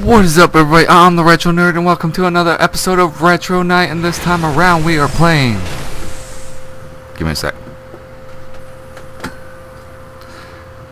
What is up, everybody? I'm the Retro Nerd, and welcome to another episode of Retro Night. And this time around, we are playing. Give me a sec.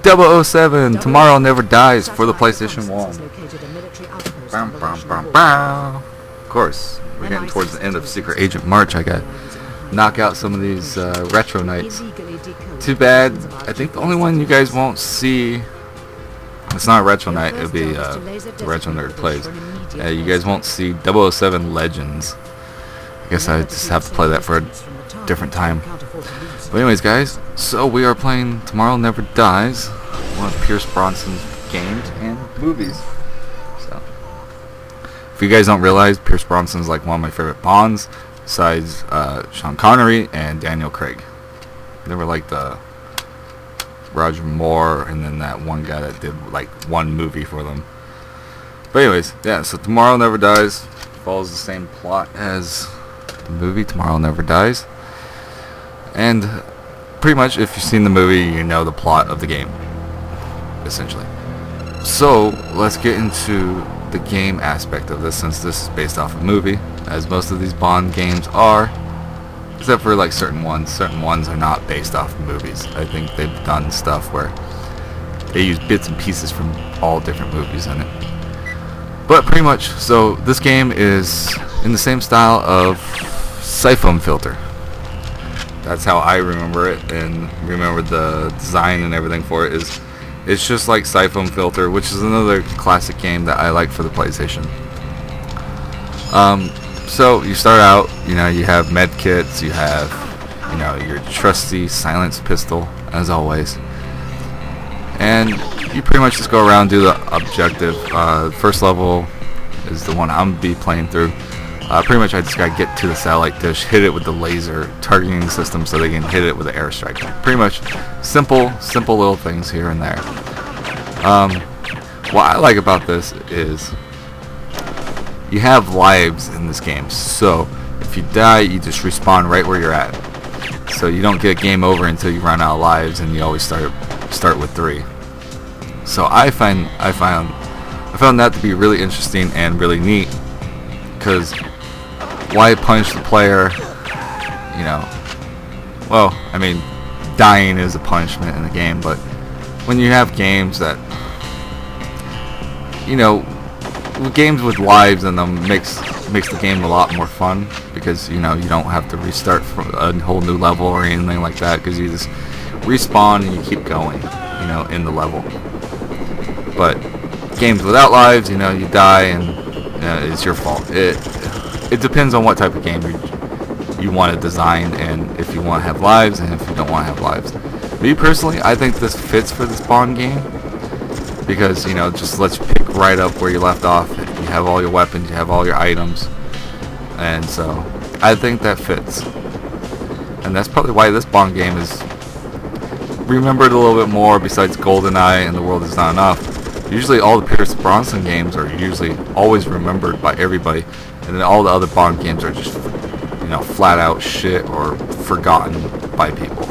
007 Tomorrow Never Dies for the PlayStation 1. Bam, bam, bam, bam. Of course, we're getting towards the end of Secret Agent March. I got knock out some of these Retro Nights. Too bad. I think the only one you guys won't see. It's not a Retro Night, it'll be Retro Nerd Plays. You guys won't see 007 Legends. I guess I just have to play that for a different time. But anyways, guys, so we are playing Tomorrow Never Dies, one of Pierce Brosnan's games and movies. So, if you guys don't realize, Pierce Brosnan's like one of my favorite Bonds, besides Sean Connery and Daniel Craig. They were like the Roger Moore, and then that one guy that did like one movie for them. But anyways, yeah, so Tomorrow Never Dies follows the same plot as the movie Tomorrow Never Dies. And pretty much if you've seen the movie, you know the plot of the game, essentially. So let's get into the game aspect of this, since this is based off a movie, as most of these Bond games are. Except for like certain ones. Certain ones are not based off of movies. I think they've done stuff where they use bits and pieces from all different movies in it. But pretty much, so this game is in the same style of Siphon Filter. That's how I remember it, and remember the design and everything for it is it's just like Siphon Filter, which is another classic game that I like for the PlayStation. So you start out, you know, you have med kits, you have, you know, your trusty silenced pistol, as always. And you pretty much just go around and do the objective. First level is the one I'm be playing through. Pretty much I just gotta get to the satellite dish, hit it with the laser targeting system so they can hit it with an airstrike. Pretty much simple little things here and there. What I like about this is you have lives in this game, so if you die, you just respawn right where you're at. So you don't get game over until you run out of lives, and you always start with 3. So I found that to be really interesting and really neat, because why punish the player? You know, well, I mean, dying is a punishment in the game, but when you have games that, you know, games with lives in them makes the game a lot more fun, because you know you don't have to restart from a whole new level or anything like that, because you just respawn and you keep going, you know, in the level. But games without lives, you know, you die and you know, it's your fault. It depends on what type of game you want to design, and if you want to have lives and if you don't want to have lives. Me personally, I think this fits for this Bond game, because, you know, just lets you pick right up where you left off. You have all your weapons, you have all your items, and so I think that fits. And that's probably why this Bond game is remembered a little bit more, besides GoldenEye and The World Is Not Enough. Usually all the Pierce Brosnan games are usually always remembered by everybody, and then all the other Bond games are just, you know, flat out shit or forgotten by people.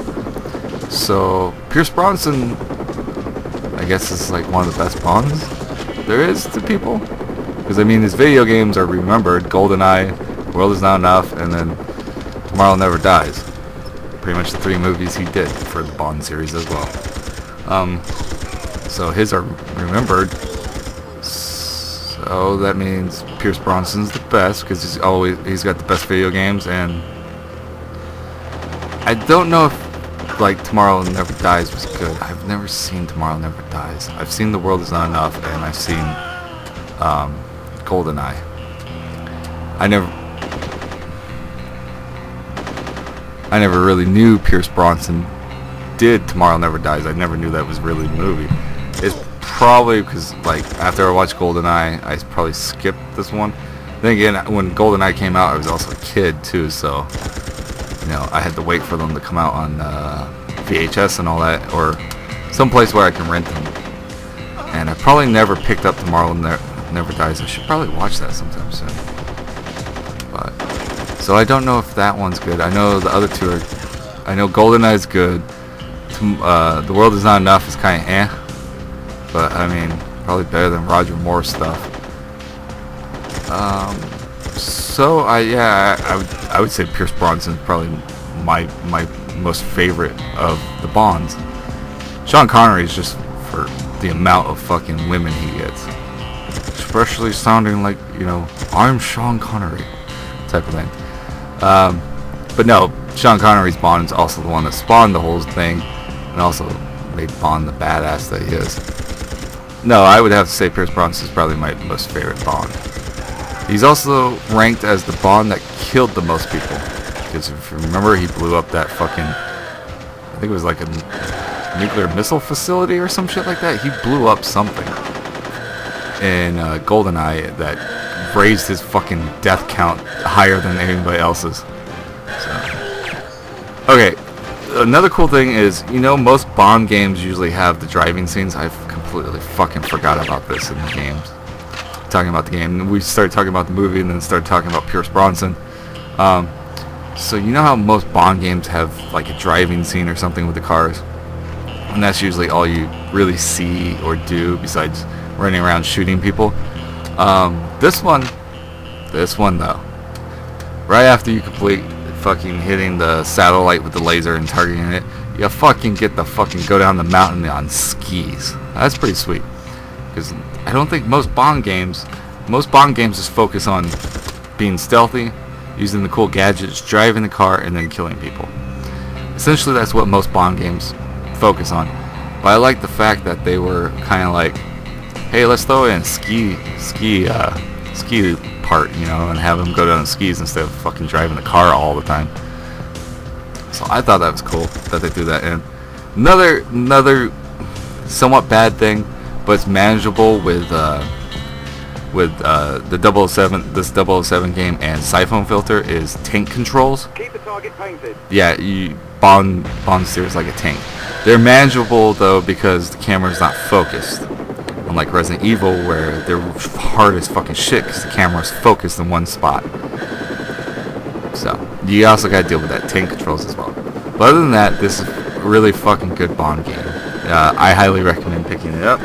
So Pierce Brosnan, I guess, is like one of the best Bonds there is to people, because I mean his video games are remembered: GoldenEye, World Is Not Enough, and then Tomorrow Never Dies. Pretty much the 3 movies he did for the Bond series as well. So his are remembered. So that means Pierce Brosnan's the best, because he's got the best video games. And I don't know if like Tomorrow Never Dies was good. I've never seen Tomorrow Never Dies. I've seen The World Is Not Enough, and I've seen GoldenEye. I never really knew Pierce Brosnan did Tomorrow Never Dies. I never knew that was really the movie. It's probably because, like, after I watched GoldenEye, I probably skipped this one. Then again, when GoldenEye came out, I was also a kid too, so you know, I had to wait for them to come out on VHS and all that, or someplace where I can rent them. And I probably never picked up Tomorrow Never Dies. I should probably watch that sometime soon. But so I don't know if that one's good. I know the other 2 are. I know GoldenEye's good. The World Is Not Enough is kind of eh, but I mean, probably better than Roger Moore stuff. So I would say Pierce Brosnan is probably my most favorite of the Bonds. Sean Connery is just for the amount of fucking women he gets, especially sounding like, you know, I'm Sean Connery type of thing. But no, Sean Connery's Bond is also the one that spawned the whole thing, and also made Bond the badass that he is. No, I would have to say Pierce Brosnan is probably my most favorite Bond. He's also ranked as the Bond that killed the most people. Because if you remember, he blew up that fucking, I think it was like a nuclear missile facility or some shit like that. He blew up something in GoldenEye that raised his fucking death count higher than anybody else's. So, okay, another cool thing is, you know, most Bond games usually have the driving scenes. I've completely fucking forgot about this in the games. Talking about the game, we started talking about the movie and then started talking about Pierce Brosnan. So you know how most Bond games have like a driving scene or something with the cars, and that's usually all you really see or do besides running around shooting people. This one though, right after you complete fucking hitting the satellite with the laser and targeting it, you fucking get the fucking go down the mountain on skis. That's pretty sweet. Because I don't think most Bond games just focus on being stealthy, using the cool gadgets, driving the car, and then killing people. Essentially, that's what most Bond games focus on. But I like the fact that they were kind of like, hey, let's throw in a ski part, you know, and have them go down on skis instead of fucking driving the car all the time. So I thought that was cool that they threw that in. Another somewhat bad thing, but it's manageable with the 007, this 007 game and Siphon Filter, is tank controls. Keep the target painted. Yeah, Bond steers like a tank. They're manageable though because the camera's not focused. Unlike Resident Evil, where they're hard as fucking shit because the camera's focused in one spot. So you also gotta deal with that tank controls as well. But other than that, this is a really fucking good Bond game. I highly recommend picking it up.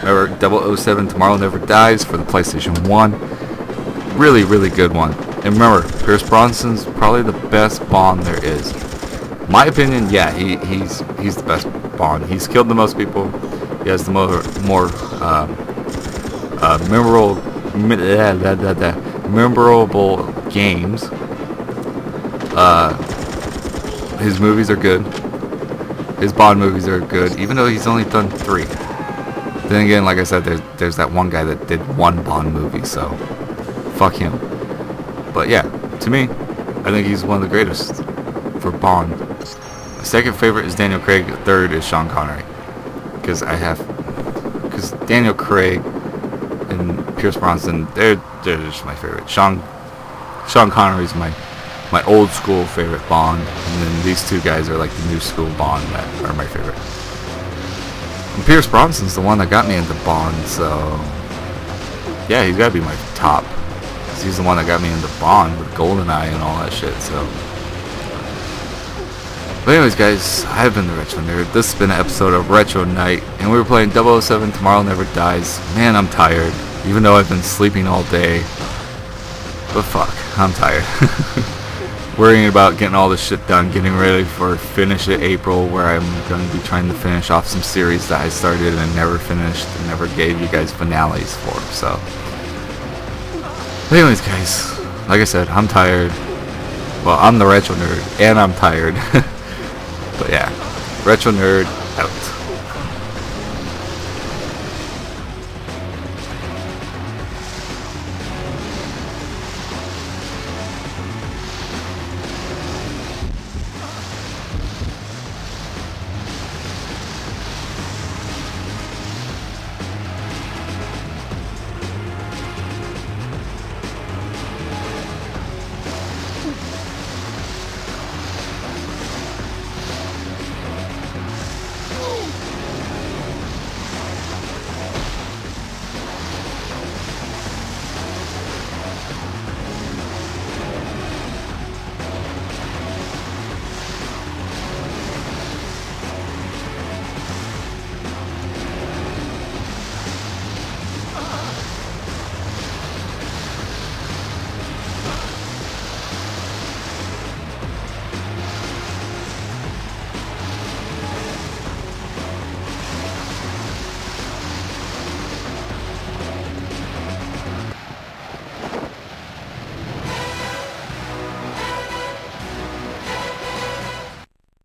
Remember, 007 Tomorrow Never Dies for the PlayStation 1. Really, really good one. And remember, Pierce Brosnan's probably the best Bond there is. My opinion, yeah, he's the best Bond. He's killed the most people. He has the more memorable games. His movies are good. His Bond movies are good, even though he's only done 3. Then again, like I said, there's that one guy that did 1 Bond movie, so fuck him. But yeah, to me, I think he's one of the greatest for Bond. My second favorite is Daniel Craig. Third is Sean Connery, because Daniel Craig and Pierce Brosnan, they're just my favorite. Sean Connery's my old school favorite Bond, and then these two guys are like the new school Bond that are my favorite. And Pierce Brosnan's the one that got me into Bond, so yeah, he's gotta be my top. He's the one that got me into Bond with GoldenEye and all that shit, so. But anyways, guys, I've been the Retro Nerd. This has been an episode of Retro Night, and we were playing 007 Tomorrow Never Dies. Man, I'm tired, even though I've been sleeping all day. But fuck, I'm tired. Worrying about getting all this shit done, getting ready for Finish It April, where I'm going to be trying to finish off some series that I started and never finished and never gave you guys finales for. So, but anyways, guys, like I said, I'm tired. Well, I'm the Retro Nerd, and I'm tired. But yeah, Retro Nerd out.